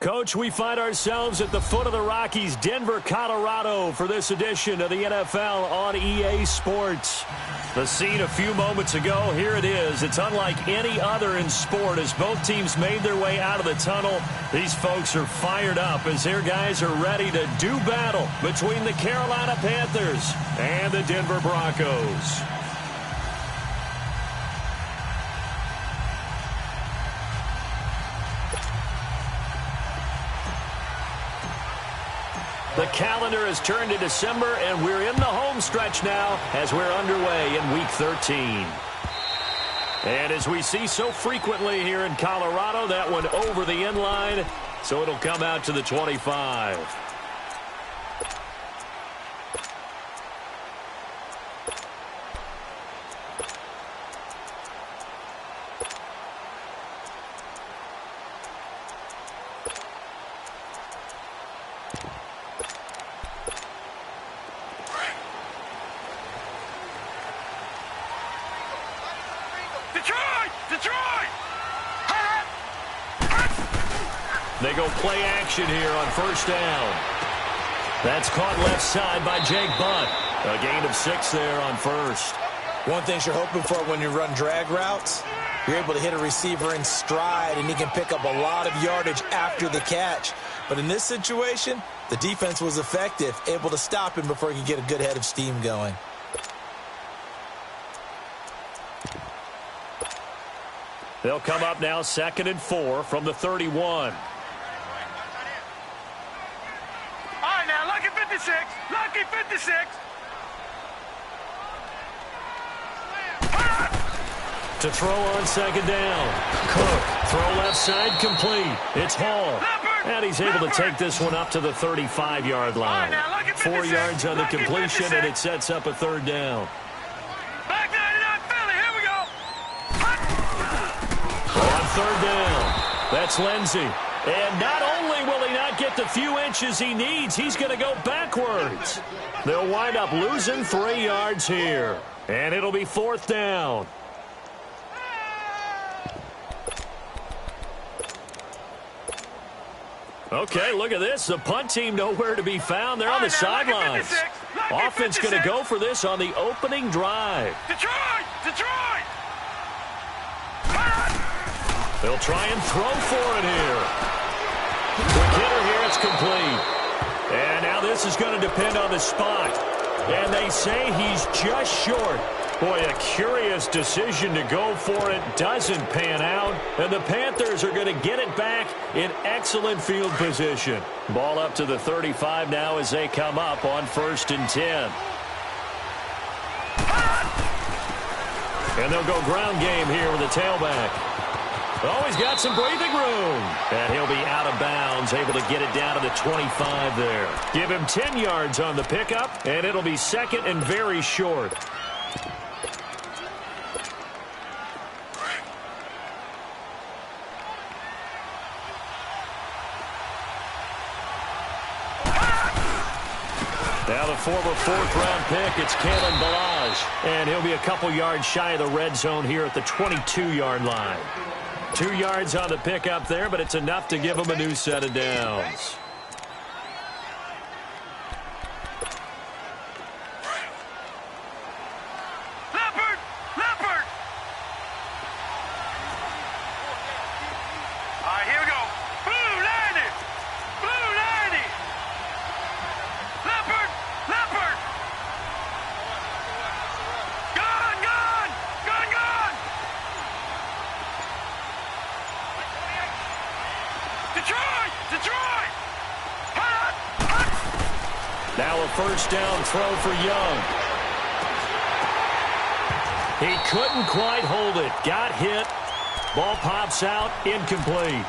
Coach, we find ourselves at the foot of the Rockies, Denver, Colorado, for this edition of the NFL on EA Sports. The scene a few moments ago, here it is. It's unlike any other in sport as both teams made their way out of the tunnel. These folks are fired up as their guys are ready to do battle between the Carolina Panthers and the Denver Broncos. The calendar has turned to December, and we're in the home stretch now as we're underway in Week 13. And as we see so frequently here in Colorado, that one over the end line, so it'll come out to the 25. They go play action here on first down. That's caught left side by Jake Butt. A gain of 6 there on first. One thing you're hoping for when you run drag routes, you're able to hit a receiver in stride, and he can pick up a lot of yardage after the catch. But in this situation, the defense was effective, able to stop him before he could get a good head of steam going. They'll come up now 2nd and 4 from the 31. Lucky 56. To throw on 2nd down. Cook, throw left side complete. It's Hall. And he's able to take this one up to the 35-yard line. 4 yards on the completion, and it sets up a 3rd down. Back 99 Philly, here we go. On 3rd down, that's Lindsey. And not only will he not get the few inches he needs, he's going to go backwards. They'll wind up losing 3 yards here. And it'll be 4th down. Okay, look at this. The punt team nowhere to be found. They're on the sidelines. Offense going to go for this on the opening drive. Detroit! They'll try and throw for it here. Quick hitter here, it's complete. And now this is going to depend on the spot. And they say he's just short. Boy, a curious decision to go for it. Doesn't pan out. And the Panthers are going to get it back in excellent field position. Ball up to the 35 now as they come up on 1st and 10. And they'll go ground game here with the tailback. Oh, he's got some breathing room. And he'll be out of bounds, able to get it down to the 25 there. Give him 10 yards on the pickup, and it'll be 2nd and very short. Now the former 4th-round pick, it's Kalen Ballage. And he'll be a couple yards shy of the red zone here at the 22-yard line. 2 yards on the pickup there, but it's enough to give him a new set of downs. Now a first down throw for Young. He couldn't quite hold it. Got hit. Ball pops out. Incomplete.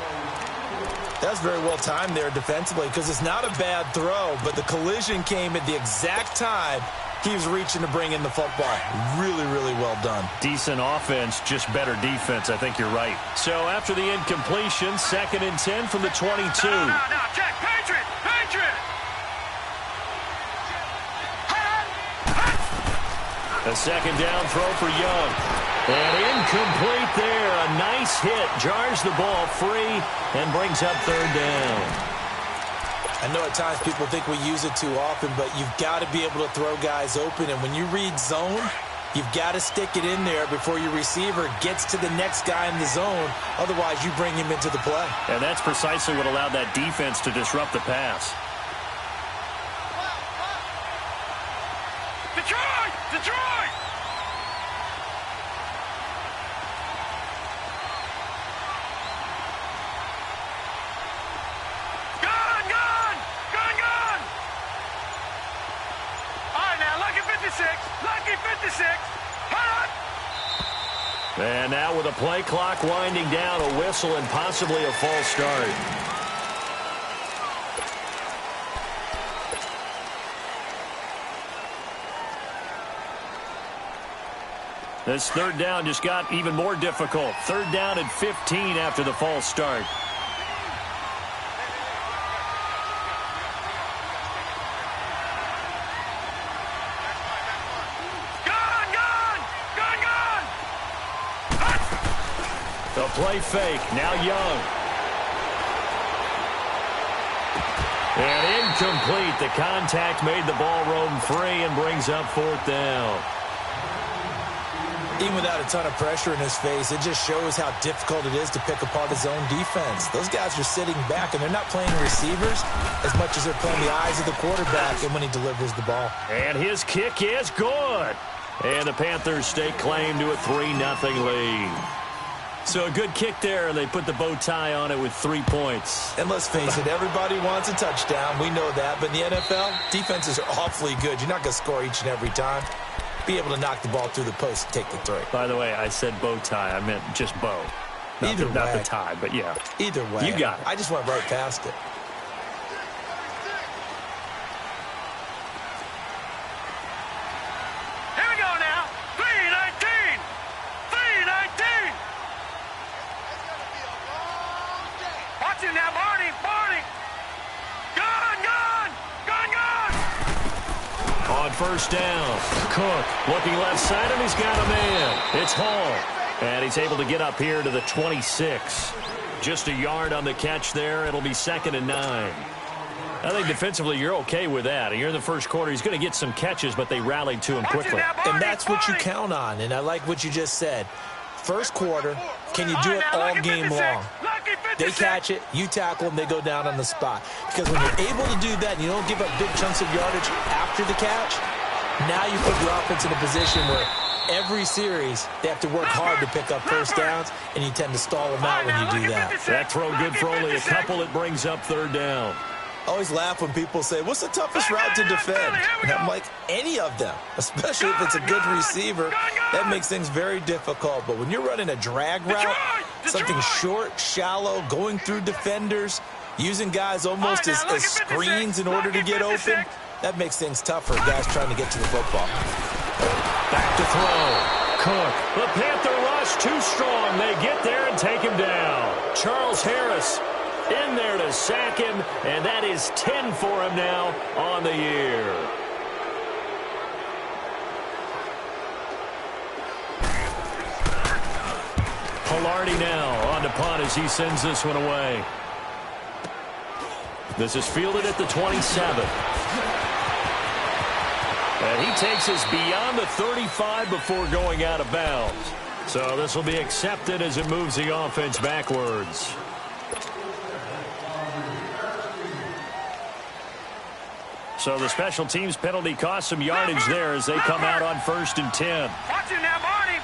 That's very well timed there defensively because it's not a bad throw, but the collision came at the exact time he was reaching to bring in the football. Really, really well done. Decent offense, just better defense. I think you're right. So after the incompletion, 2nd and 10 from the 22. No, check. Patriot! Patriot! A 2nd down throw for Young. And incomplete there. A nice hit. Jars the ball free and brings up 3rd down. I know at times people think we use it too often, but you've got to be able to throw guys open. And when you read zone, you've got to stick it in there before your receiver gets to the next guy in the zone. Otherwise, you bring him into the play. And that's precisely what allowed that defense to disrupt the pass. Detroit! Detroit! Lucky 56. And now with a play clock winding down, a whistle and possibly a false start. This 3rd down just got even more difficult. 3rd down and 15 after the false start. Play fake. Now Young. And incomplete. The contact made the ball roam free and brings up 4th down. Even without a ton of pressure in his face, it just shows how difficult it is to pick apart his own defense. Those guys are sitting back, and they're not playing receivers as much as they're playing the eyes of the quarterback and when he delivers the ball. And his kick is good. And the Panthers stake claim to a 3-0 lead. So a good kick there, and they put the bow tie on it with 3 points. And let's face it, everybody wants a touchdown. We know that. But in the NFL, defenses are awfully good. You're not going to score each and every time. Be able to knock the ball through the post and take the 3. By the way, I said bow tie. I meant just bow. Not the tie, but yeah. Either way. You got it. I just went right past it. Here we go now. 3-19. 3-19. Watch him now, Barney. Gone. On first down, Cook looking left side, and he's got a man. It's Hall, and he's able to get up here to the 26. Just a yard on the catch there. It'll be 2nd and 9. I think defensively you're okay with that. You're in the first quarter. He's going to get some catches, but they rallied to him quickly. And that's what you count on, and I like what you just said. First quarter, can you do it all game long? They catch it, you tackle them, they go down on the spot. Because when you're able to do that and you don't give up big chunks of yardage after the catch, now you put your offense in a position where every series they have to work hard to pick up first downs, and you tend to stall them out when you do that. That throw good for only a couple. It brings up 3rd down. I always laugh when people say, what's the toughest route to defend? And I'm like, any of them, especially if it's a good receiver. That makes things very difficult. But when you're running a drag route, something short, shallow, going through defenders, using guys almost as screens in order to get open, that makes things tougher, guys trying to get to the football. Back to throw. Cook. The Panther rush too strong. They get there and take him down. Charles Harris in there to sack him, and that is 10 for him now on the year. Pilardi now on to punt as he sends this one away. This is fielded at the 27. And he takes us beyond the 35 before going out of bounds. So this will be accepted as it moves the offense backwards. So the special teams penalty cost some yardage there as they come out on 1st and 10. Watch it now, Barney.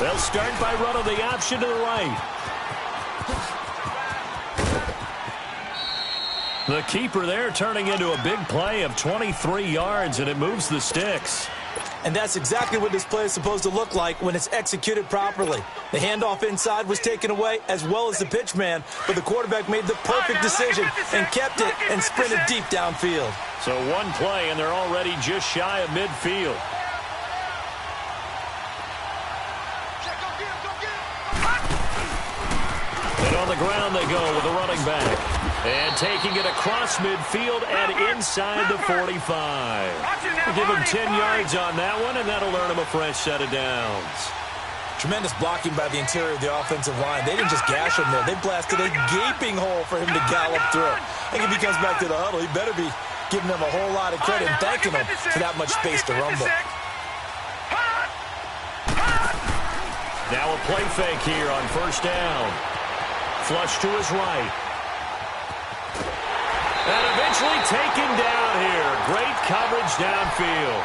They'll start by running the option to the right. The keeper there turning into a big play of 23 yards, and it moves the sticks. And that's exactly what this play is supposed to look like when it's executed properly. The handoff inside was taken away as well as the pitch man, but the quarterback made the perfect decision and kept it and sprinted deep downfield. So one play, and they're already just shy of midfield. And on the ground they go with a running back. And taking it across midfield and inside the 45. We'll give him 10 yards on that one, and that'll earn him a fresh set of downs. Tremendous blocking by the interior of the offensive line. They didn't just gash him there. They blasted a gaping hole for him to gallop through. I think if he comes back to the huddle, he better be giving them a whole lot of credit and thanking them for that much space to rumble. Now a play fake here on 1st down. Flush to his right. And eventually taken down here. Great coverage downfield.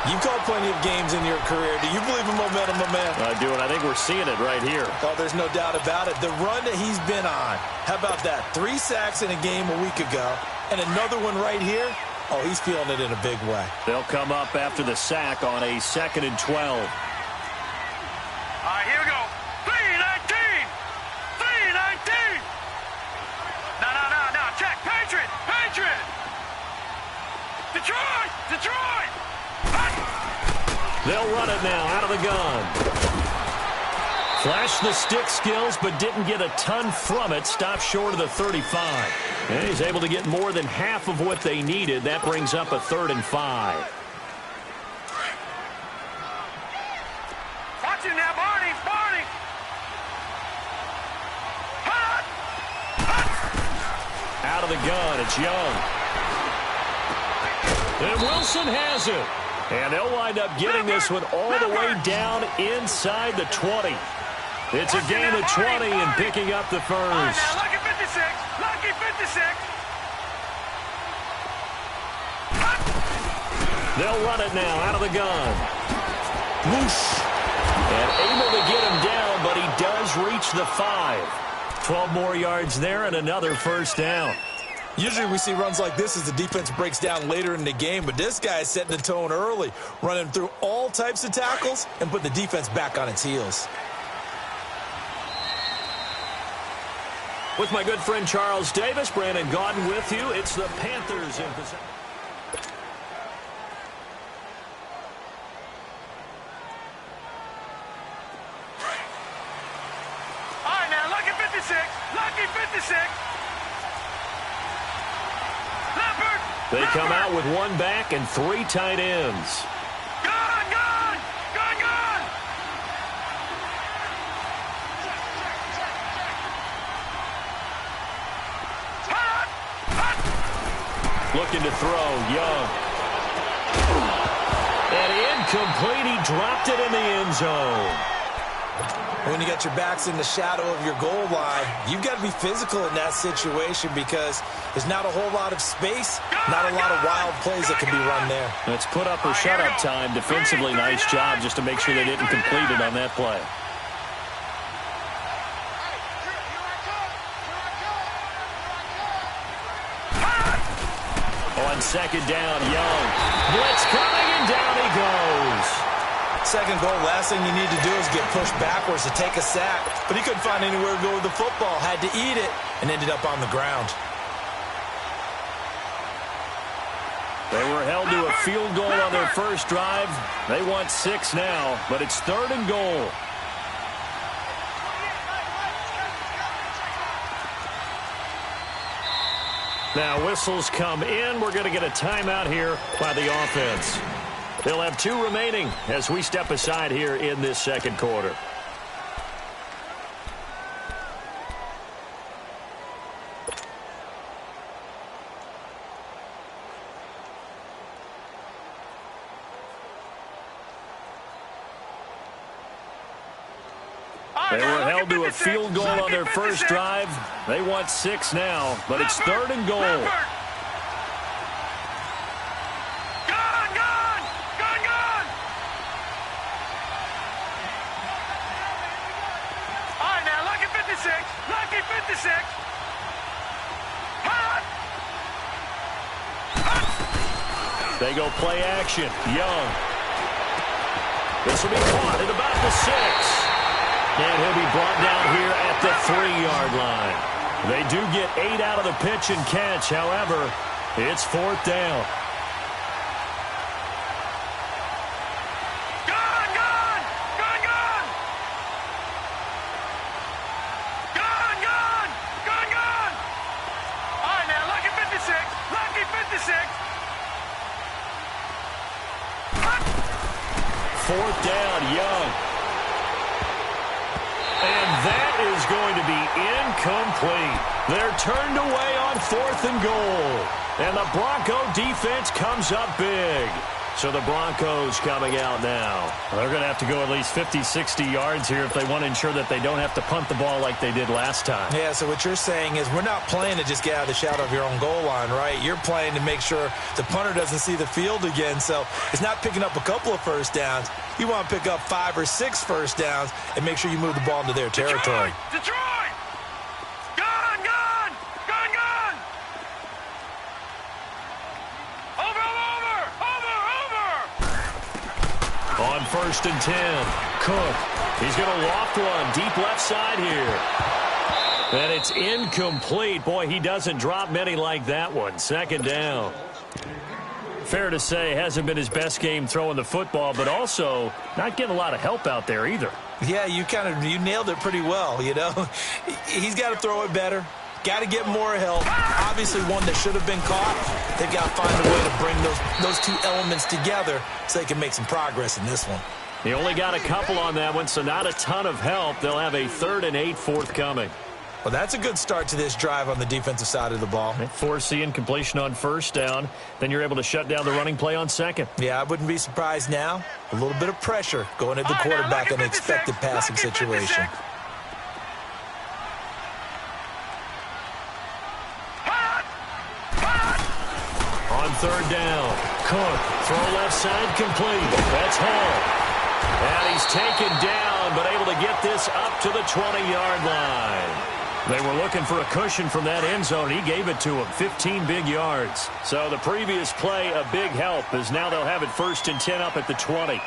You've called plenty of games in your career. Do you believe in momentum, my man? I do, and I think we're seeing it right here. Oh, there's no doubt about it. The run that he's been on. How about that? 3 sacks in a game a week ago, and another one right here. Oh, he's feeling it in a big way. They'll come up after the sack on a 2nd and 12. All right, here we go. 3-19. 3-19. No. Check. Patriot. Detroit. They'll run it now out of the gun. Flashed the stick skills, but didn't get a ton from it. Stopped short of the 35. And he's able to get more than half of what they needed. That brings up a 3rd and 5. Watch it now, Barney. Out of the gun, it's Young. And Wilson has it. And they'll wind up getting this one all the way down inside the 20. It's a gain of 20 and picking up the first. Now, lucky 56. They'll run it now out of the gun. Whoosh. And able to get him down, but he does reach the 5. 12 more yards there and another 1st down. Usually we see runs like this as the defense breaks down later in the game, but this guy is setting the tone early, running through all types of tackles and putting the defense back on its heels. With my good friend Charles Davis, Brandon Gaudin with you. It's the Panthers in possession. All right, now, lucky 56. They come out with 1 back and 3 tight ends. Gone! Looking to throw, Young. And incomplete, he dropped it in the end zone. When you got your backs in the shadow of your goal line, you've got to be physical in that situation because there's not a whole lot of space, not a lot of wild plays that can be run there. Let's put up or shut up time. Defensively, nice job just to make sure they didn't complete it on that play. On 2nd down, Young. Blitz coming, and down he goes. 2nd goal, last thing you need to do is get pushed backwards to take a sack. But he couldn't find anywhere to go with the football, had to eat it, and ended up on the ground. They were held to a field goal on their first drive. They want 6 now, but it's 3rd and goal. Now whistles come in. We're going to get a timeout here by the offense. They'll have 2 remaining as we step aside here in this second quarter. They were held to a field goal on their first drive. They want 6 now, but it's 3rd and goal. Lucky 56. They go play action. Young. This will be caught at about the 6. And he'll be brought down here at the 3-yard line. They do get 8 out of the pitch and catch. However, it's 4th down. Fourth down, Young. And that is going to be incomplete. They're turned away on 4th and goal. And the Bronco defense comes up big. So the Broncos coming out now. Well, they're going to have to go at least 50, 60 yards here if they want to ensure that they don't have to punt the ball like they did last time. Yeah, so what you're saying is we're not playing to just get out of the shadow of your own goal line, right? You're playing to make sure the punter doesn't see the field again. So it's not picking up a couple of first downs. You want to pick up 5 or 6 first downs and make sure you move the ball into their territory. Detroit! On 1st and 10, Cook. He's going to loft one deep left side here. And it's incomplete. Boy, he doesn't drop many like that one. 2nd down. Fair to say, hasn't been his best game throwing the football, but also not getting a lot of help out there either. Yeah, you nailed it pretty well, you know. He's got to throw it better. Got to get more help. Obviously one that should have been caught. They've got to find a way to bring those 2 elements together so they can make some progress in this one. He only got a couple on that one, so not a ton of help. They'll have a 3rd and 8 forthcoming. Well, that's a good start to this drive on the defensive side of the ball. They force the incompletion on 1st down. Then you're able to shut down the running play on 2nd. Yeah, I wouldn't be surprised now. A little bit of pressure going at the quarterback in an expected passing situation. On 3rd down, Cook, throw left side complete. That's Hall. And he's taken down, but able to get this up to the 20-yard line. They were looking for a cushion from that end zone. He gave it to him, 15 big yards. So the previous play, a big help, as now they'll have it 1st and 10 up at the 20.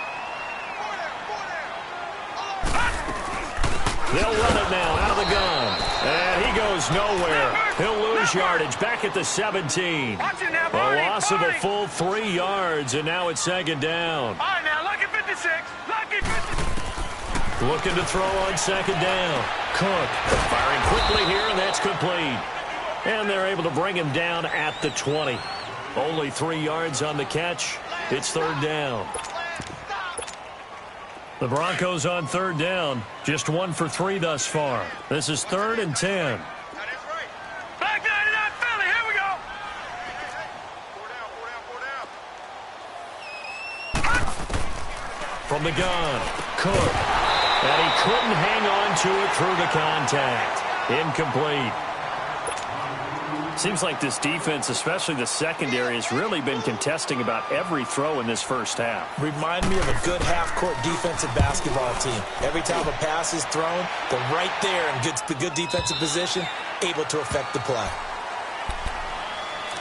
They'll run it now out of the gun. And he goes nowhere. He'll lose yardage back at the 17. A loss of a full 3 yards, and now it's 2nd down. All right, now, lucky 56. Lucky 56. Looking to throw on 2nd down. Cook firing quickly here, and that's complete. And they're able to bring him down at the 20. Only 3 yards on the catch. It's 3rd down. The Broncos on 3rd down. Just 1 for 3 thus far. This is 3rd and 10. Back 99 Philly, here we go. From the gun, Cook. And he couldn't hang on to it through the contact. Incomplete. Seems like this defense, especially the secondary, has really been contesting about every throw in this first half. Remind me of a good half-court defensive basketball team. Every time a pass is thrown, they're right there in good defensive position, able to affect the play.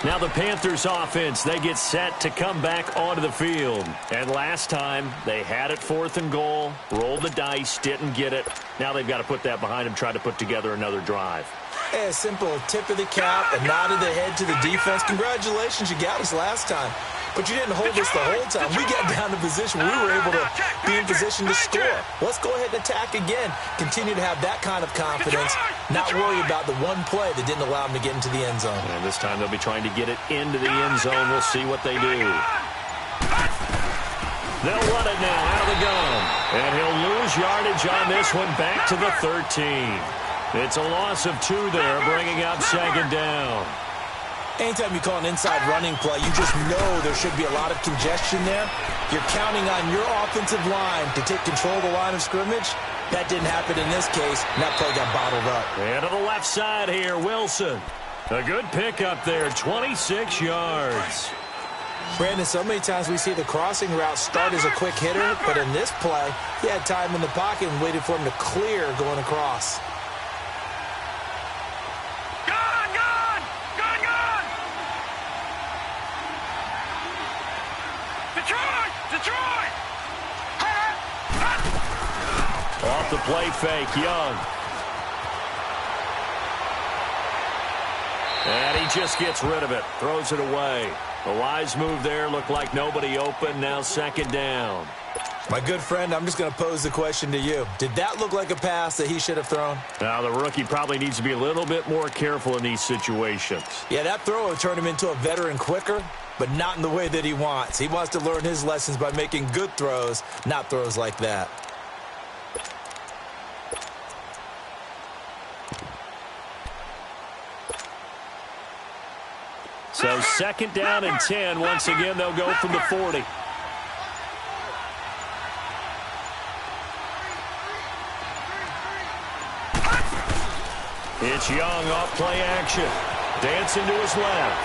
Now the Panthers offense, they get set to come back onto the field. And last time, they had it 4th and goal, rolled the dice, didn't get it. Now they've got to put that behind them, try to put together another drive. Hey, a simple tip of the cap, a nod of the head to the defense. Congratulations, you got us last time. But you didn't hold us the whole time. We got down to position where we were able to be in position to score. Let's go ahead and attack again. Continue to have that kind of confidence. Not worry about the one play that didn't allow them to get into the end zone. And this time they'll be trying to get it into the end zone. We'll see what they do. They'll run it now out of the gun. And he'll lose yardage on this one back to the 13. It's a loss of 2 there, bringing up second down. Anytime you call an inside running play, you just know there should be a lot of congestion there. You're counting on your offensive line to take control of the line of scrimmage. That didn't happen in this case, and that play got bottled up. And to the left side here, Wilson. A good pickup there, 26 yards. Brandon, so many times we see the crossing route start as a quick hitter, but in this play, he had time in the pocket and waited for him to clear going across. Off the play fake, Young. And he just gets rid of it, throws it away. The wise move there, looked like nobody open, now second down. My good friend, I'm just going to pose the question to you. Did that look like a pass that he should have thrown? Now, the rookie probably needs to be a little bit more careful in these situations. Yeah, that throw will turn him into a veteran quicker, but not in the way that he wants. He wants to learn his lessons by making good throws, not throws like that. So second down and 10. Once again, they'll go from the 40. It's Young off play action. Dancing to his left.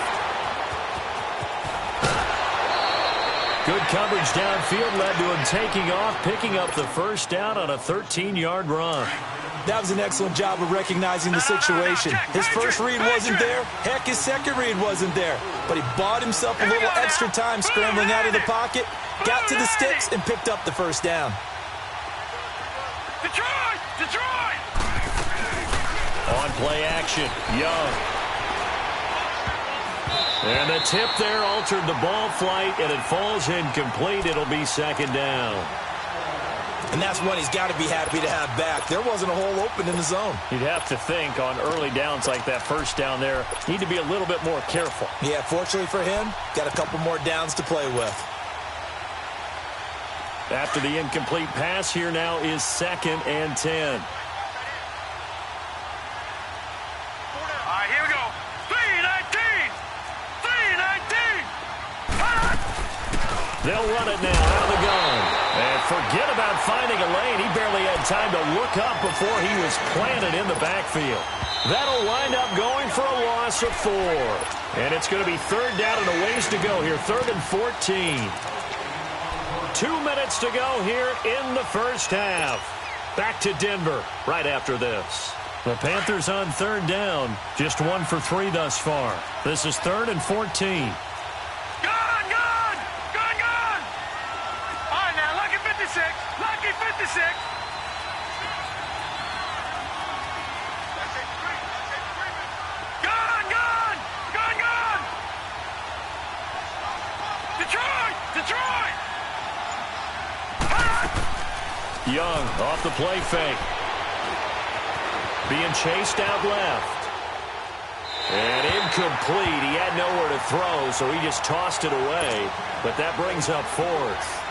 Good coverage downfield led to him taking off, picking up the first down on a 13-yard run. That was an excellent job of recognizing the situation. His first read wasn't there. Heck, his second read wasn't there. But he bought himself a little extra time scrambling out of the pocket, got to the sticks, and picked up the first down. Detroit! On play action, Young. And the tip there altered the ball flight, and it falls incomplete. It'll be second down. And that's one he's got to be happy to have back. There wasn't a hole open in the zone. You'd have to think on early downs like that first down there, need to be a little bit more careful. Yeah, fortunately for him, got a couple more downs to play with. After the incomplete pass, here now is second and 10. All right, here we go. 319! They'll run it now out of the gun. And forget about finding a lane. He barely had time to look up before he was planted in the backfield. That'll wind up going for a loss of 4. And it's going to be third down and a ways to go here. 3rd and 14. 2 minutes to go here in the first half. Back to Denver right after this. The Panthers on third down. Just 1 for 3 thus far. This is 3rd and 14. Lucky 56. Gone. Detroit. Young off the play fake. Being chased out left. And incomplete. He had nowhere to throw, so he just tossed it away. But that brings up 4th.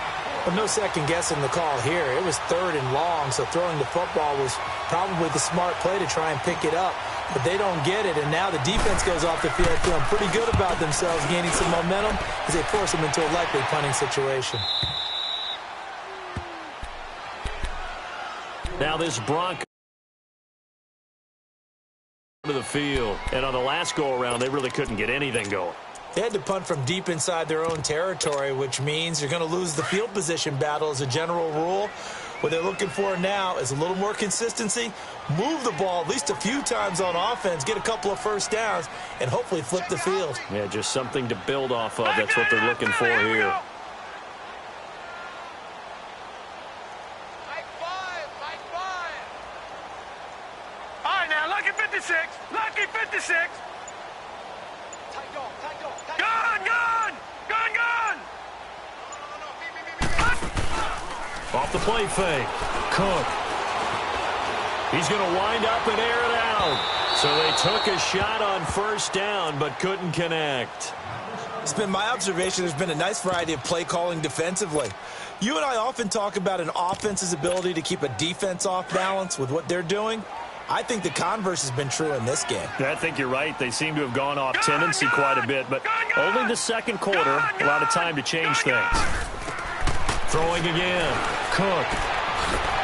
Well, no second guessing the call here. It was 3rd and long, so throwing the football was probably the smart play to try and pick it up. But they don't get it, and now the defense goes off the field feeling pretty good about themselves, gaining some momentum as they force them into a likely punting situation. Now this Bronco to the field. And on the last go-around, they really couldn't get anything going. They had to punt from deep inside their own territory, which means you're going to lose the field position battle as a general rule. What they're looking for now is a little more consistency, move the ball at least a few times on offense, get a couple of first downs, and hopefully flip the field. Yeah, just something to build off of. That's what they're looking for here. All right, now, lucky 56. Gone. Off the play fake. Cook. He's going to wind up and air it out. So they took a shot on first down but couldn't connect. It's been my observation there's been a nice variety of play calling defensively. You and I often talk about an offense's ability to keep a defense off balance with what they're doing. I think the converse has been true in this game. I think you're right. They seem to have gone off tendency quite a bit, but only the second quarter, a lot of time to change things. Throwing again. Cook.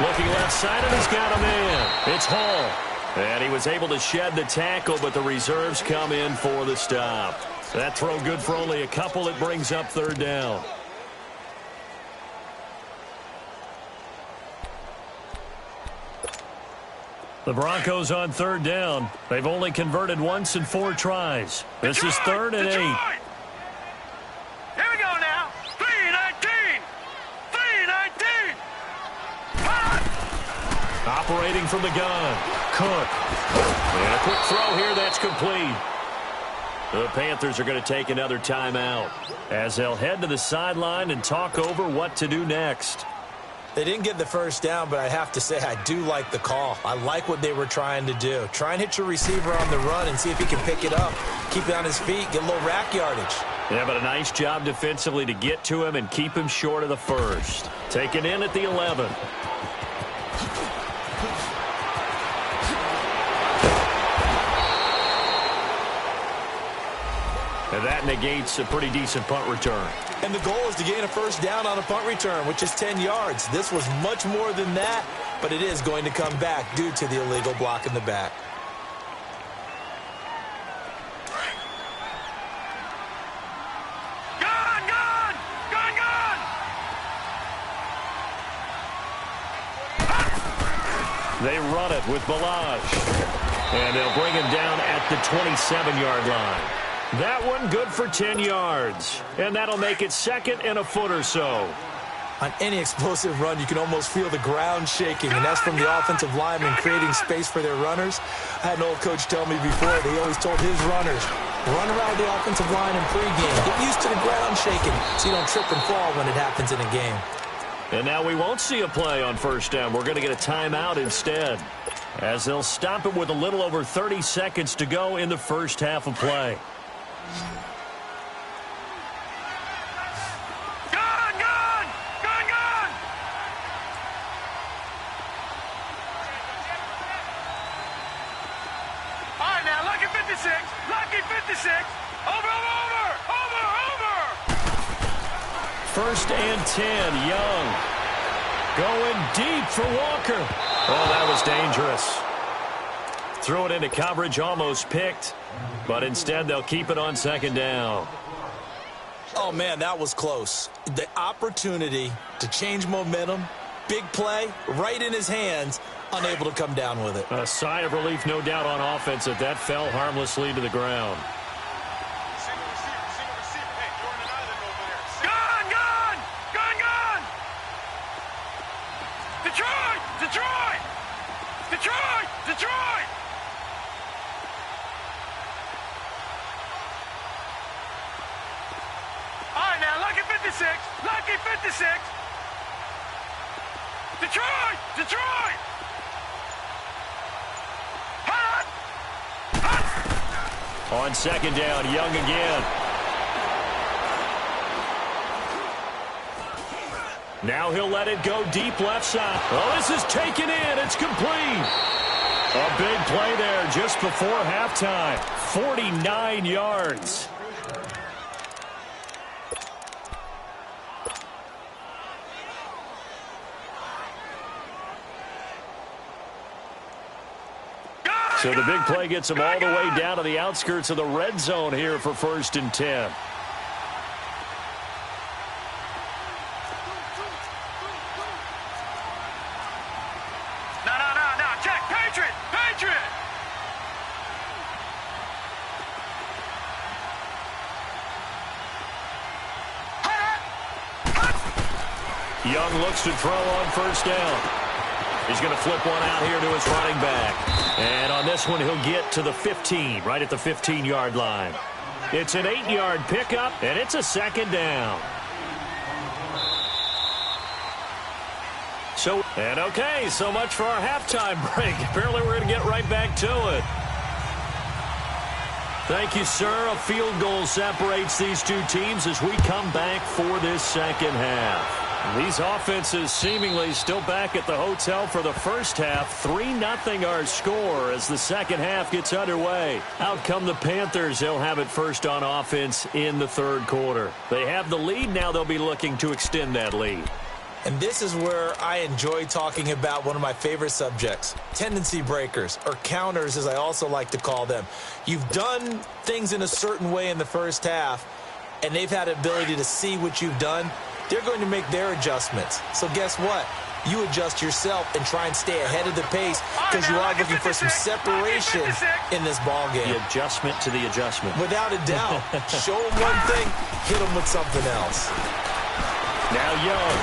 Looking left side, and he's got a man. It's Hall. And he was able to shed the tackle, but the reserves come in for the stop. That throw good for only a couple. It brings up third down. The Broncos on third down. They've only converted once in 4 tries. This is 3rd and 8. Here we go now. 3-19. 3-19. Operating from the gun. Cook. And a quick throw here. That's complete. The Panthers are going to take another timeout as they'll head to the sideline and talk over what to do next. They didn't get the first down, but I have to say I do like the call. I like what they were trying to do. Try and hit your receiver on the run and see if he can pick it up. Keep it on his feet, get a little rack yardage. Yeah, but a nice job defensively to get to him and keep him short of the first. Taken in at the 11. And that negates a pretty decent punt return. And the goal is to gain a first down on a punt return, which is 10 yards. This was much more than that, but it is going to come back due to the illegal block in the back. Gone, gone, gone, gone. They run it with Balaj. And they'll bring him down at the 27-yard line. That one good for 10 yards. And that'll make it 2nd and a foot or so. On any explosive run, you can almost feel the ground shaking, and that's from the offensive linemen creating space for their runners. I had an old coach tell me before, they always told his runners, run around the offensive line in pregame. Get used to the ground shaking so you don't trip and fall when it happens in a game. And now we won't see a play on first down. We're going to get a timeout instead, as they'll stop it with a little over 30 seconds to go in the first half of play. Gone, gone, gone, gone. All right, now, lucky 56, lucky 56. Over, over, over, over. 1st and 10, Young. Going deep for Walker. Oh, that was dangerous. Threw it into coverage, almost picked. But instead, they'll keep it on 2nd down. Oh, man, that was close. The opportunity to change momentum, big play, right in his hands, unable to come down with it. A sigh of relief, no doubt, on offense that fell harmlessly to the ground. Gone, gone, gone, gone. Detroit, Detroit, Detroit, Detroit. All right, now, lucky 56, lucky 56. Detroit, Detroit. Hot, hot. On 2nd down, Young again. Now he'll let it go deep left side. Oh, this is taken in. It's complete. A big play there just before halftime. 49 yards. So the big play gets them all the way down to the outskirts of the red zone here for 1st and 10. No, check, Patriot, Patriot. Young looks to throw on 1st down. He's going to flip one out here to his running back. And on this one, he'll get to the 15, right at the 15-yard line. It's an 8-yard pickup, and it's a 2nd down. Okay, so much for our halftime break. Apparently, we're going to get right back to it. Thank you, sir. A field goal separates these two teams as we come back for this second half. These offenses seemingly still back at the hotel for the first half. 3-0 our score as the second half gets underway. Out come the Panthers. They'll have it first on offense in the third quarter. They have the lead. Now they'll be looking to extend that lead. And this is where I enjoy talking about one of my favorite subjects, tendency breakers, or counters as I also like to call them. You've done things in a certain way in the first half, and they've had the ability to see what you've done. They're going to make their adjustments. So guess what? You adjust yourself and try and stay ahead of the pace because you are looking for some separation in this ball game. The adjustment to the adjustment. Without a doubt. Show them one thing, hit them with something else. Now Young.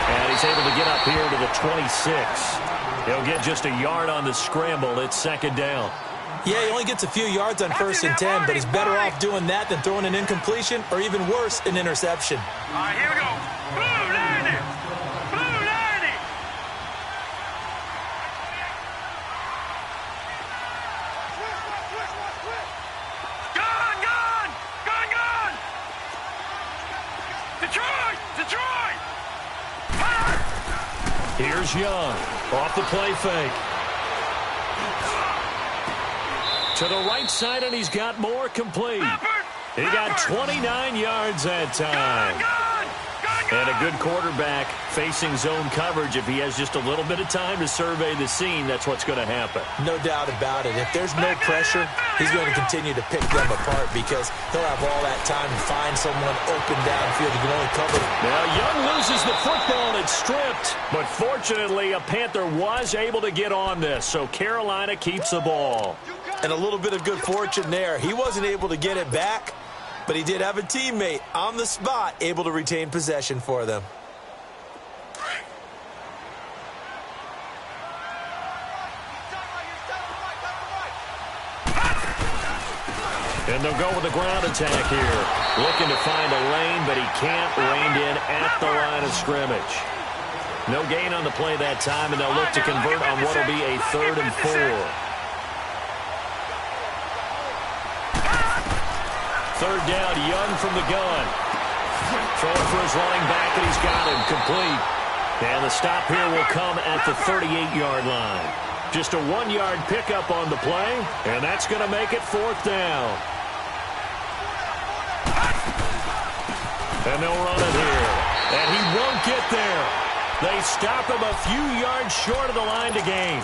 And he's able to get up here to the 26. He'll get just a yard on the scramble. It's second down. Yeah, he only gets a few yards on 1st and 10, but he's better off doing that than throwing an incompletion or even worse, an interception. All right, here we go. Blue 90. Blue 90. Gone, gone. Gone, gone. Detroit. Detroit. Here's Young. Off the play fake. To the right side, and he's got more complete. He got 29 yards that time. And a good quarterback facing zone coverage. If he has just a little bit of time to survey the scene, that's what's going to happen. No doubt about it. If there's no pressure, he's going to continue to pick them apart because he'll have all that time to find someone open downfield. He can only cover. Now Young loses the football and it's stripped. But fortunately, a Panther was able to get on this, so Carolina keeps the ball. And a little bit of good fortune there. He wasn't able to get it back, but he did have a teammate on the spot able to retain possession for them. And they'll go with a ground attack here. Looking to find a lane, but he can't. Reined in at the line of scrimmage. No gain on the play that time, and they'll look to convert on what will be a 3rd and 4. Third down, Young from the gun. Throwing for his running back, and he's got him complete. And the stop here will come at the 38-yard line. Just a 1-yard pickup on the play, and that's going to make it 4th down. And they'll run it here. And he won't get there. They stop him a few yards short of the line to gain.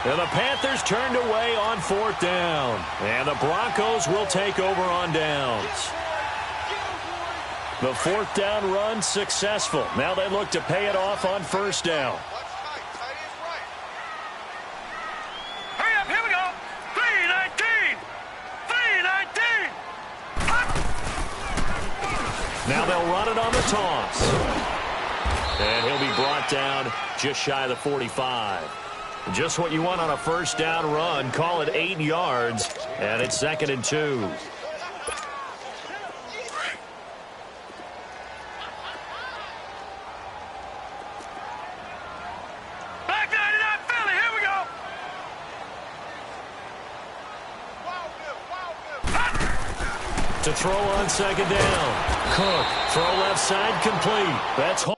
And the Panthers turned away on 4th down. And the Broncos will take over on downs. The 4th down run successful. Now they look to pay it off on 1st down. Hurry up, here we go. 3-19. 3-19. Now they'll run it on the toss. And he'll be brought down just shy of the 45. Just what you want on a 1st down run. Call it 8 yards, and it's 2nd and 2. Back 99 Philly, here we go. To throw on 2nd down. Cook, throw left side complete. That's home.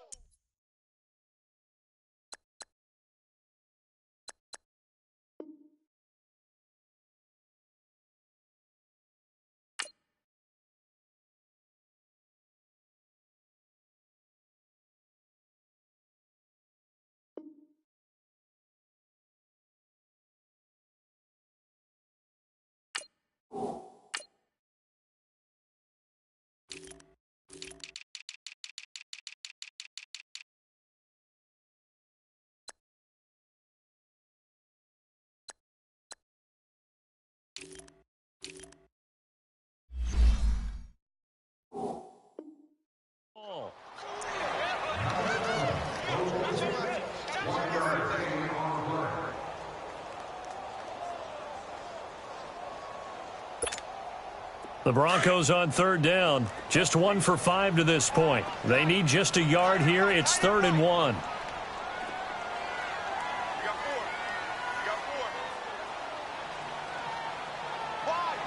The Broncos on 3rd down. Just 1 for 5 to this point. They need just a yard here. It's 3rd and 1. All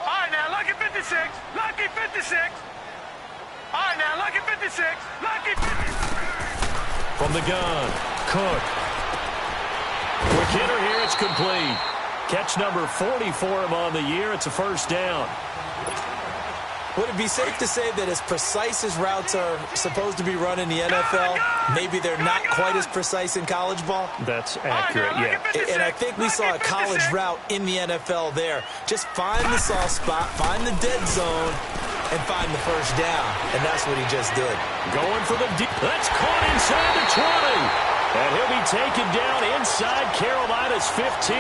right, now. 56. Lucky 56. From the gun, Cook. Quick hitter here, it's complete. Catch number 40 for him on the year. It's a first down. Would it be safe to say that as precise as routes are supposed to be run in the NFL, maybe they're not quite as precise in college ball? That's accurate, yeah. And I think we saw a college route in the NFL there. Just find the soft spot, find the dead zone, and find the first down. And that's what he just did. Going for the deep. That's caught inside the 20. And he'll be taken down inside Carolina's 15.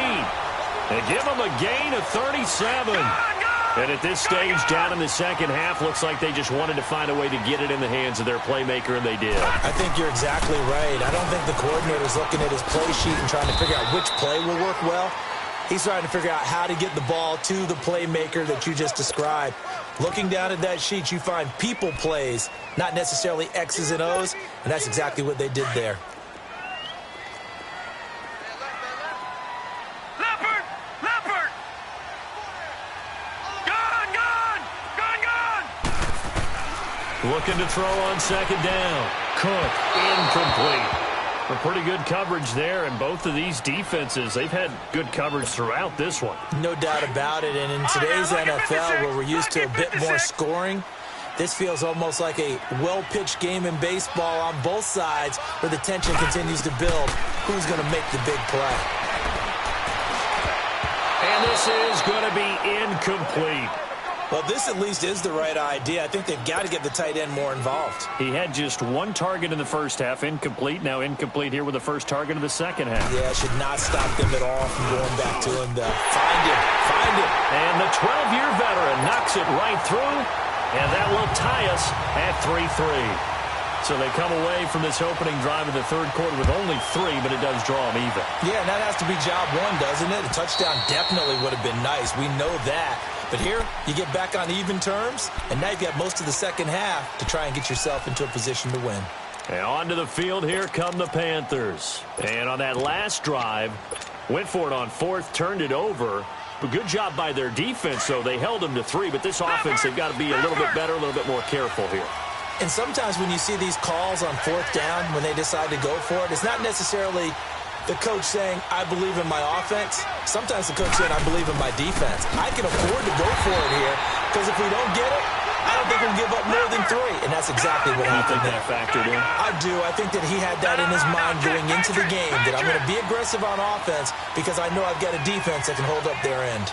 They give him a gain of 37. And at this stage, down in the second half, looks like they just wanted to find a way to get it in the hands of their playmaker, and they did. I think you're exactly right. I don't think the coordinator's looking at his play sheet and trying to figure out which play will work well. He's trying to figure out how to get the ball to the playmaker that you just described. Looking down at that sheet, you find people plays, not necessarily X's and O's, and that's exactly what they did there. Looking to throw on second down. Cook, incomplete. A pretty good coverage there, and both of these defenses, they've had good coverage throughout this one. No doubt about it, and in today's NFL, where we're used to a bit more scoring, this feels almost like a well-pitched game in baseball on both sides, where the tension continues to build. Who's going to make the big play? And this is going to be incomplete. Well, this at least is the right idea. I think they've got to get the tight end more involved. He had just one target in the first half, incomplete. Now incomplete here with the first target of the second half. Yeah, should not stop them at all from going back to him. Find him. And the 12-year veteran knocks it right through, and that will tie us at 3-3. So they come away from this opening drive in the third quarter with only 3, but it does draw them even. Yeah, and that has to be job one, doesn't it? A touchdown definitely would have been nice. We know that. But here, you get back on even terms, and now you've got most of the second half to try and get yourself into a position to win. And onto the field, here come the Panthers. And on that last drive, went for it on fourth, turned it over. But good job by their defense, though. They held them to 3, but this offense, they've got to be a little bit better, a little bit more careful here. And sometimes when you see these calls on fourth down, when they decide to go for it, it's not necessarily the coach saying, I believe in my offense. Sometimes the coach saying, I believe in my defense. I can afford to go for it here, because if we don't get it, I don't think we'll give up more than 3. And that's exactly what happened there. That factored in? I do. I think that he had that in his mind going into the game, that I'm going to be aggressive on offense because I know I've got a defense that can hold up their end.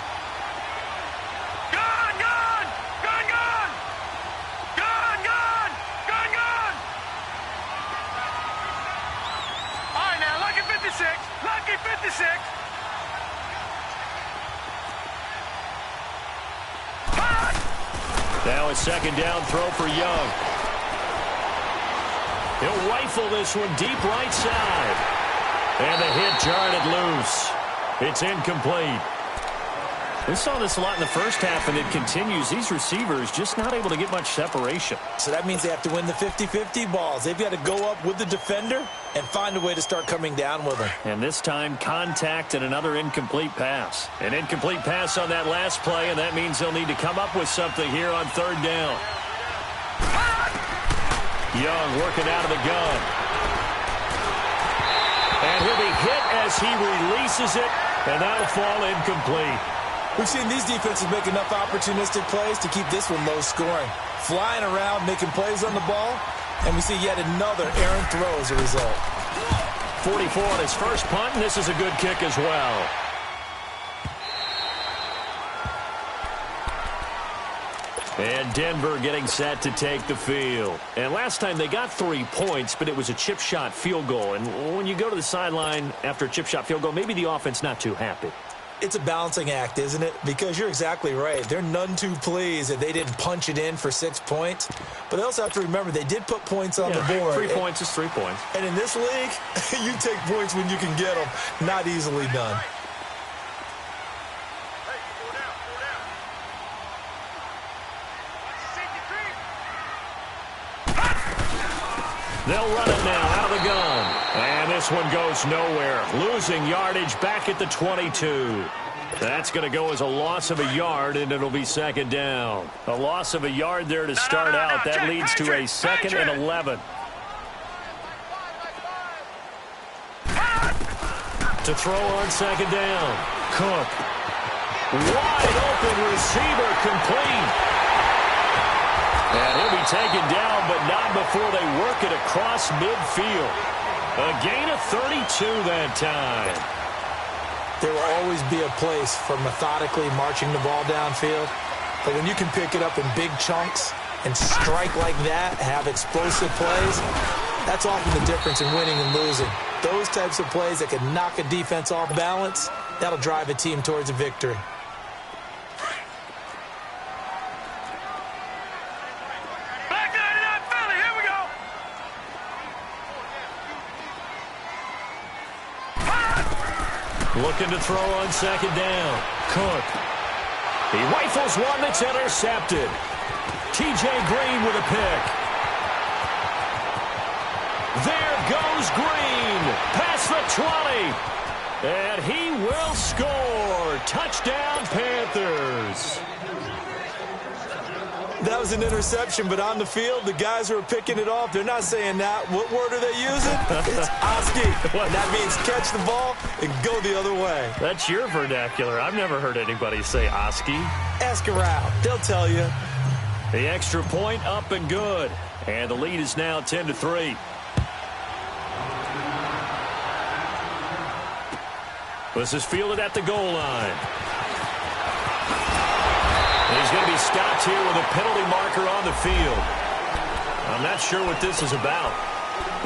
Lucky 56. Now a second down throw for Young. He'll rifle this one deep right side. And the hit jarred it loose. It's incomplete. We saw this a lot in the first half, and it continues. These receivers just not able to get much separation. So that means they have to win the 50-50 balls. They've got to go up with the defender and find a way to start coming down with them. And this time, contact and another incomplete pass. An incomplete pass on that last play, and that means they'll need to come up with something here on third down. Young working out of the gun. And he'll be hit as he releases it, and that'll fall incomplete. We've seen these defenses make enough opportunistic plays to keep this one low scoring. Flying around, making plays on the ball, and we see yet another errant throw as a result. 44 on his first punt, and this is a good kick as well. And Denver getting set to take the field. And last time they got 3 points, but it was a chip shot field goal. And when you go to the sideline after a chip shot field goal, maybe the offense not too happy. It's a balancing act, isn't it? Because you're exactly right. They're none too pleased that they didn't punch it in for 6 points. But they also have to remember they did put points on the board. 3 points is 3 points. And in this league, you take points when you can get them. Not easily done. They'll run it now out of the gun. And this one goes nowhere. Losing yardage back at the 22. That's going to go as a loss of a yard, and it'll be second down. A loss of a yard there to start out. That leads to a second and 11. To throw on second down. Cook. Wide open receiver, complete. And he'll be taken down, but not before they work it across midfield. A gain of 32 that time. There will always be a place for methodically marching the ball downfield. But when you can pick it up in big chunks and strike like that, have explosive plays, that's often the difference in winning and losing. Those types of plays that can knock a defense off balance, that'll drive a team towards a victory. Back 99 Philly, here we go. Looking to throw on second down. Cook. He rifles one that's intercepted. T.J. Green with a pick. There goes Green. Past the 20. And he will score. Touchdown, Panthers. That was an interception, but on the field, the guys who are picking it off, they're not saying that. What word are they using? It's Oski. And that means catch the ball and go the other way. That's your vernacular. I've never heard anybody say Oski. Ask around. They'll tell you. The extra point up and good. And the lead is now 10-3. This is fielded at the goal line. He's going to be stopped here with a penalty marker on the field. I'm not sure what this is about.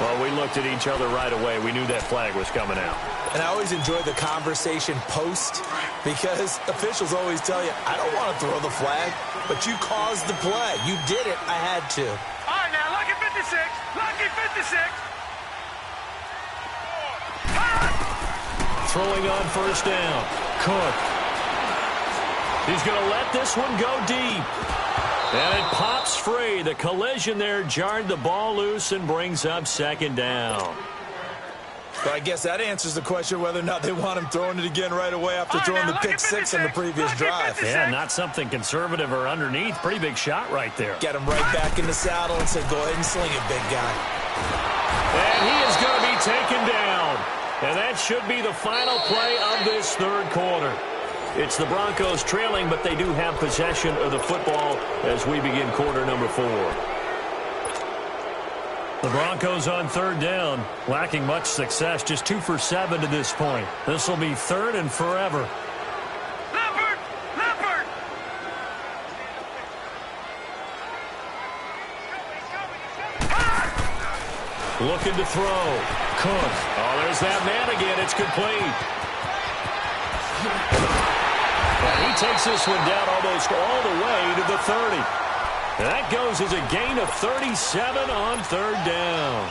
Well, we looked at each other right away. We knew that flag was coming out. And I always enjoy the conversation post because officials always tell you, I don't want to throw the flag, but you caused the play. You did it. I had to. All right, now, lucky 56. Lucky 56. Throwing on first down. Cook. He's going to let this one go deep. And it pops free. The collision there jarred the ball loose and brings up second down. But I guess that answers the question whether or not they want him throwing it again right away after throwing the pick six in the previous drive. Yeah, not something conservative or underneath. Pretty big shot right there. Get him right back in the saddle and say, go ahead and sling it, big guy. And he is going to be taken down. And that should be the final play of this third quarter. It's the Broncos trailing, but they do have possession of the football as we begin quarter number 4. The Broncos on third down, lacking much success, just 2 for 7 to this point. This will be third and forever. Leopard! Leopard! Looking to throw. Cook. Oh, there's that man again. It's complete. And he takes this one down almost all the way to the 30. And that goes as a gain of 37 on third down.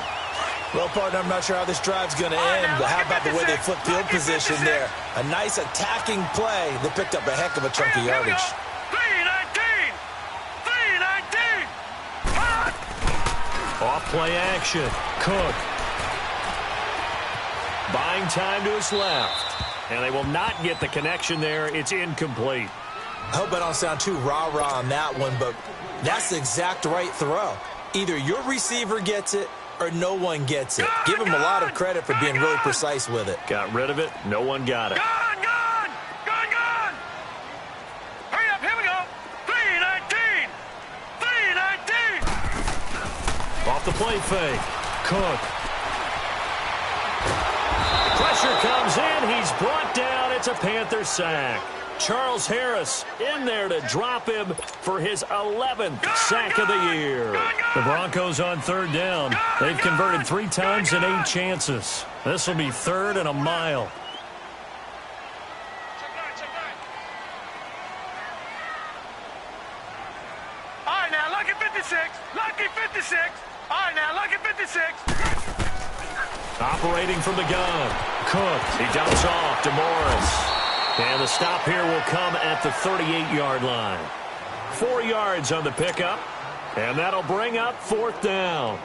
Well, partner, I'm not sure how this drive's going to end, but how about the way they flip field position there? A nice attacking play that picked up a heck of a chunk of yardage. 319! 319! Off play action. Cook. Buying time to his left. And they will not get the connection there. It's incomplete. I hope I don't sound too rah-rah on that one, but that's the exact right throw. Either your receiver gets it or no one gets it. Give him a lot of credit for being really precise with it. Got rid of it. No one got it. Gone! Gone! Gone! Gone! Hurry up, here we go! 319! 319! Off the play fake. Cook. Pressure comes in. He's brought down. It's a Panther sack. Charles Harris in there to drop him for his 11th sack of the year. The Broncos on third down. They've converted 3 times in 8 chances. This will be third and a mile. All right, now, lucky 56. Lucky 56. All right, now, lucky 56. Operating from the gun. Cook. He dumps off to Morris. And the stop here will come at the 38-yard line. 4 yards on the pickup. And that'll bring up fourth down.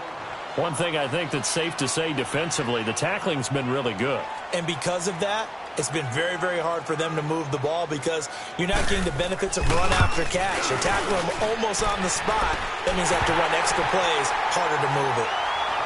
One thing I think that's safe to say defensively, the tackling's been really good. And because of that, It's been very, very hard for them to move the ball because you're not getting the benefits of run after catch. You're tackling them almost on the spot. That means they have to run extra plays, harder to move it.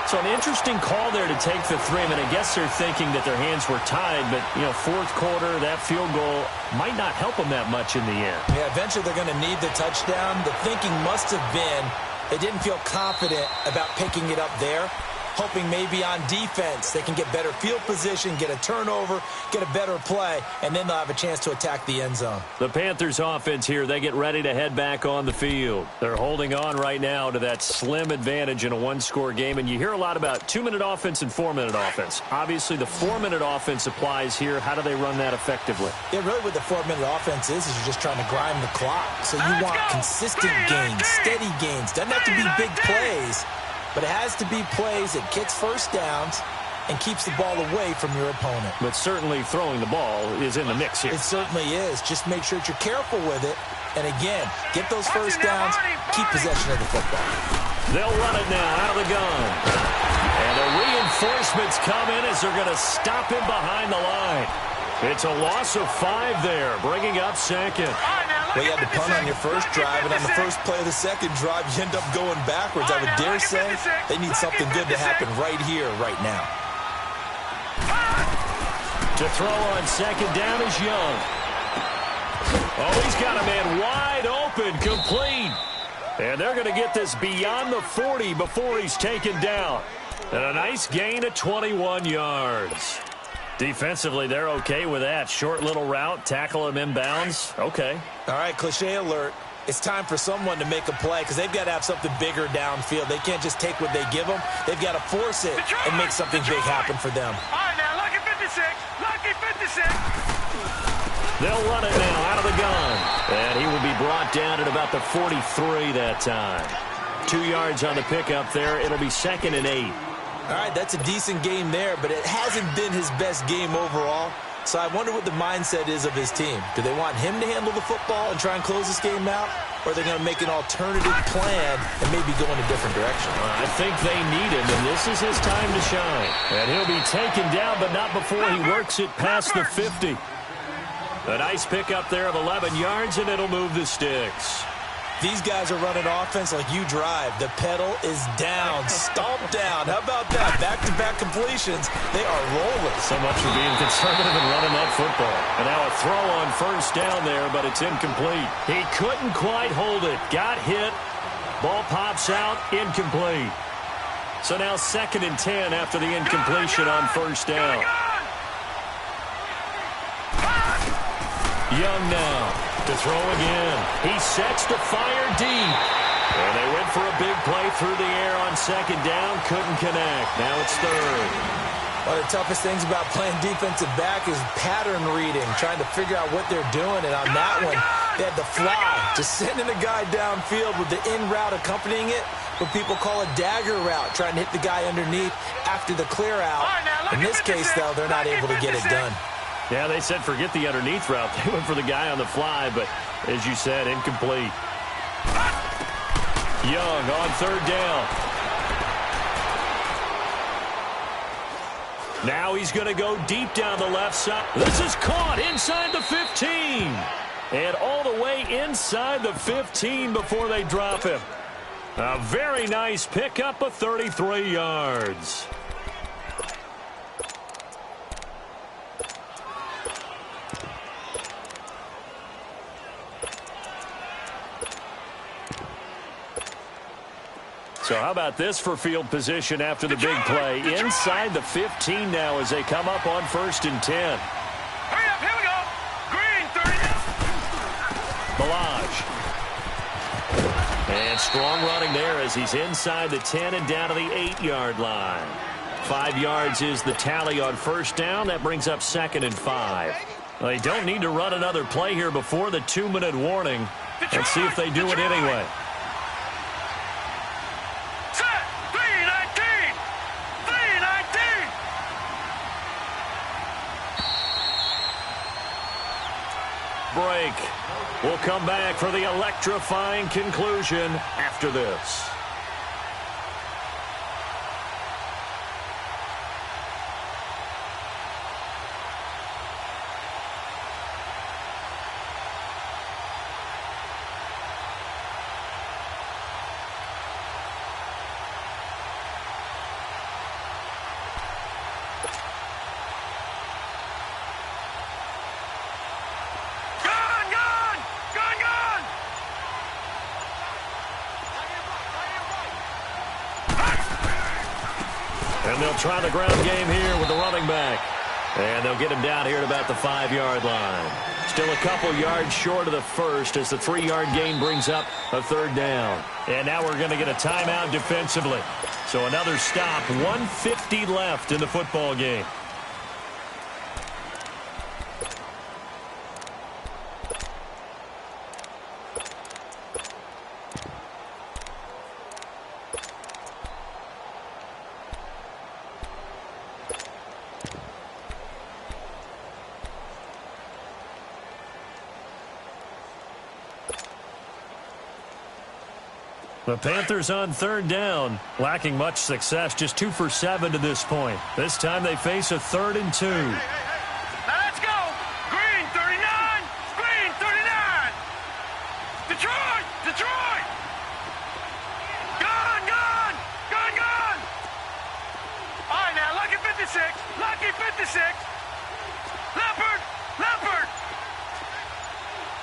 So an interesting call there to take the 3. I mean, I guess they're thinking that their hands were tied, but, fourth quarter, that field goal might not help them that much in the end. Yeah, eventually they're going to need the touchdown. The thinking must have been they didn't feel confident about picking it up there, hoping maybe on defense they can get better field position, get a turnover, get a better play, and then they'll have a chance to attack the end zone. The Panthers offense here, they get ready to head back on the field. They're holding on right now to that slim advantage in a one-score game, and you hear a lot about 2-minute offense and 4-minute offense. Obviously, the 4-minute offense applies here. How do they run that effectively? Yeah, really what the 4-minute offense is you're just trying to grind the clock. So you want consistent gains, steady gains. Doesn't have to be big plays, but it has to be plays that gets first downs and keeps the ball away from your opponent. But certainly throwing the ball is in the mix here. It certainly is. Just make sure that you're careful with it. And again, get those first downs, keep possession of the football. They'll run it now out of the gun. And the reinforcements come in as they're going to stop him behind the line. It's a loss of 5 there, bringing up second. Well, you had to punt on your first drive, and on the first play of the second drive, you end up going backwards. I would dare say they need something good to happen right here, right now. To throw on second down is Young. Oh, he's got a man wide open, complete. And they're going to get this beyond the 40 before he's taken down. And a nice gain of 21 yards. Defensively, they're okay with that. Short little route, tackle him inbounds. Okay. All right, cliche alert. It's time for someone to make a play because they've got to have something bigger downfield. They can't just take what they give them. They've got to force it and make something big happen for them. All right, now, lucky 56. Lucky 56. They'll run it now out of the gun. And he will be brought down at about the 43 that time. 2 yards on the pickup there. It'll be 2nd and 8. All right, that's a decent game there, but it hasn't been his best game overall. So I wonder what the mindset is of his team. Do they want him to handle the football and try and close this game out? Or are they going to make an alternative plan and maybe go in a different direction? I think they need him, and this is his time to shine. And he'll be taken down, but not before he works it past the 50. A nice pickup there of 11 yards, and it'll move the sticks. These guys are running offense like you drive. The pedal is down, stomped down. How about that? Back-to-back completions. They are rolling. So much for being conservative and running that football. And now a throw on first down there, but it's incomplete. He couldn't quite hold it. Got hit. Ball pops out. Incomplete. So now 2nd and 10 after the incompletion on first down. Young now to throw again. He sets to fire deep. And they went for a big play through the air on 2nd down. Couldn't connect. Now it's 3rd. One of the toughest things about playing defensive back is pattern reading, trying to figure out what they're doing. And on that one, they had the fly, just sending a guy downfield with the in route accompanying it, what people call a dagger route, trying to hit the guy underneath after the clear out. In this case, though, they're not able to get it done. Yeah, they said forget the underneath route. They went for the guy on the fly, but as you said, incomplete. Young on 3rd down. Now he's going to go deep down the left side. This is caught inside the 15. And all the way inside the 15 before they drop him. A very nice pickup of 33 yards. So how about this for field position after the big play? Inside the 15 now as they come up on 1st and 10. Hurry up, here we go. Green, 30. Balaj. And strong running there as he's inside the 10 and down to the 8-yard line. 5 yards is the tally on first down. That brings up 2nd and 5. Well, they don't need to run another play here before the 2-minute warning. Let's see if they do it anyway. Break. We'll come back for the electrifying conclusion after this. And they'll try the ground game here with the running back. And they'll get him down here at about the 5-yard line. Still a couple yards short of the first as the 3-yard gain brings up a 3rd down. And now we're going to get a timeout defensively. So another stop, 1:50 left in the football game. The Panthers on 3rd down, lacking much success, just 2 for 7 to this point. This time they face a 3rd and 2. Now let's go. Green 39. Green 39. Detroit. Detroit. Gone. Gone. Gone. Gone. All right, now Lucky 56. Lucky 56. Leopard. Leopard.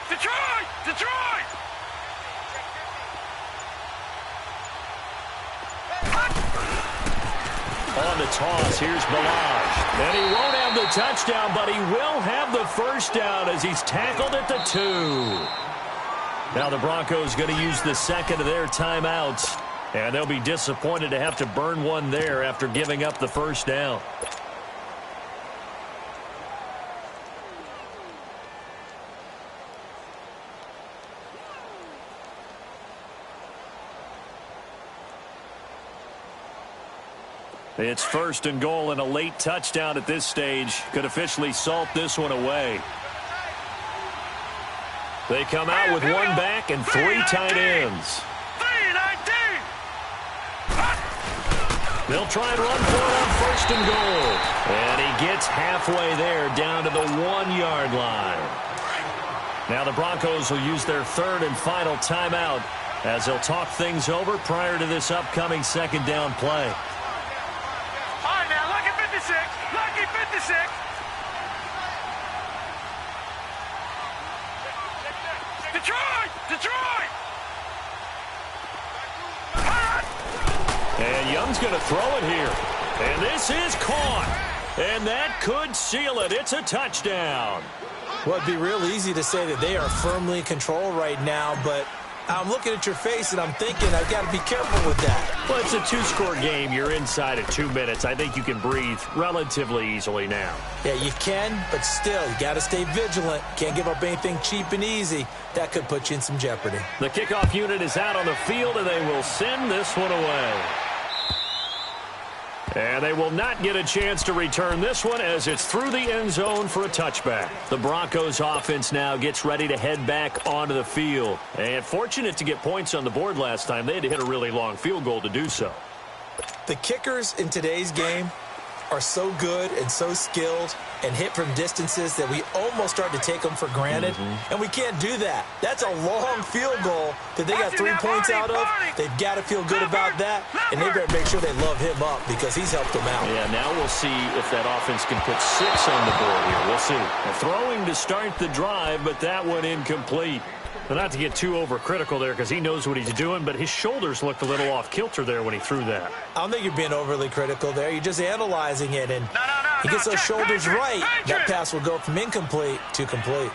Detroit. Detroit. On the toss, here's Balaj. And he won't have the touchdown, but he will have the first down as he's tackled at the 2. Now the Broncos going to use the second of their timeouts. And they'll be disappointed to have to burn one there after giving up the first down. It's 1st and goal, and a late touchdown at this stage could officially salt this one away. They come out with one back and 3 tight ends. 319. They'll try and run for it on 1st and goal. And he gets halfway there down to the 1-yard line. Now the Broncos will use their 3rd and final timeout as they'll talk things over prior to this upcoming 2nd down play. Lucky 56. Detroit! Detroit! And Young's going to throw it here. And this is caught. And that could seal it. It's a touchdown. Well, it'd be real easy to say that they are firmly in control right now, but I'm looking at your face and I'm thinking I've got to be careful with that. Well, it's a 2-score game. You're inside at 2 minutes. I think you can breathe relatively easily now. Yeah, you can, but still, you got to stay vigilant. Can't give up anything cheap and easy. That could put you in some jeopardy. The kickoff unit is out on the field, and they will send this one away. And they will not get a chance to return this one as it's through the end zone for a touchback. The Broncos offense now gets ready to head back onto the field. And fortunate to get points on the board last time. They had to hit a really long field goal to do so. The kickers in today's game are so good and so skilled and hit from distances that we almost start to take them for granted. And we can't do that. That's a long field goal that they got 3 points out of. They've got to feel good about that, and they better make sure they love him up because he's helped them out. Yeah, now we'll see if that offense can put 6 on the board here. We'll see. Throwing to start the drive, but that one incomplete. Well, not to get too overcritical there because he knows what he's doing, but his shoulders looked a little off kilter there when he threw that. I don't think you're being overly critical there. You're just analyzing it, and he gets those shoulders right. That pass will go from incomplete to complete.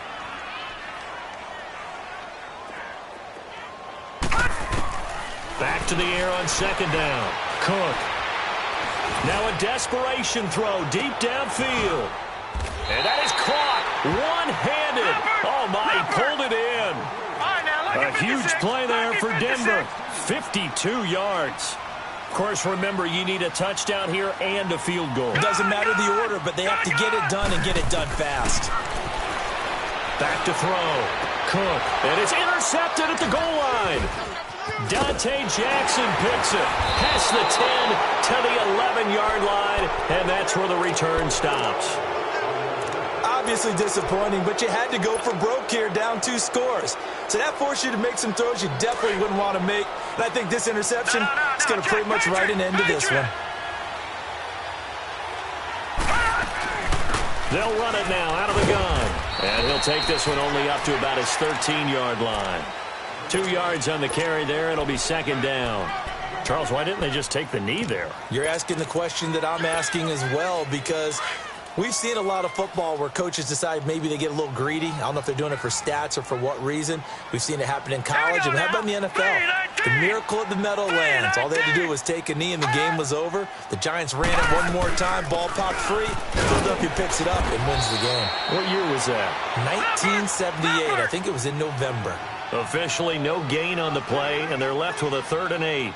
Back to the air on 2nd down. Cook. Now a desperation throw deep downfield. And that is caught one-handed. Oh, my, he pulled it in. A huge play there for Denver. 52 yards. Of course, remember, you need a touchdown here and a field goal. It doesn't matter the order, but they have to get it done and get it done fast. Back to throw. Cook. And it's intercepted at the goal line. Dante Jackson picks it. Past the 10 to the 11-yard line, and that's where the return stops. Obviously disappointing, but you had to go for broke here, down 2 scores. So that forced you to make some throws you definitely wouldn't want to make. And I think this interception is going to pretty much write an end to this one. They'll run it now out of the gun. And he'll take this one only up to about his 13-yard line. 2 yards on the carry there. It'll be 2nd down. Charles, why didn't they just take the knee there? You're asking the question that I'm asking as well, because we've seen a lot of football where coaches decide maybe they get a little greedy. I don't know if they're doing it for stats or for what reason. We've seen it happen in college, and how about in the NFL? The miracle of the Meadowlands. All they had to do was take a knee, and the game was over. The Giants ran it one more time. Ball popped free. Philadelphia picks it up and wins the game. What year was that? 1978. I think it was in November. Officially no gain on the play, and they're left with a 3rd and 8.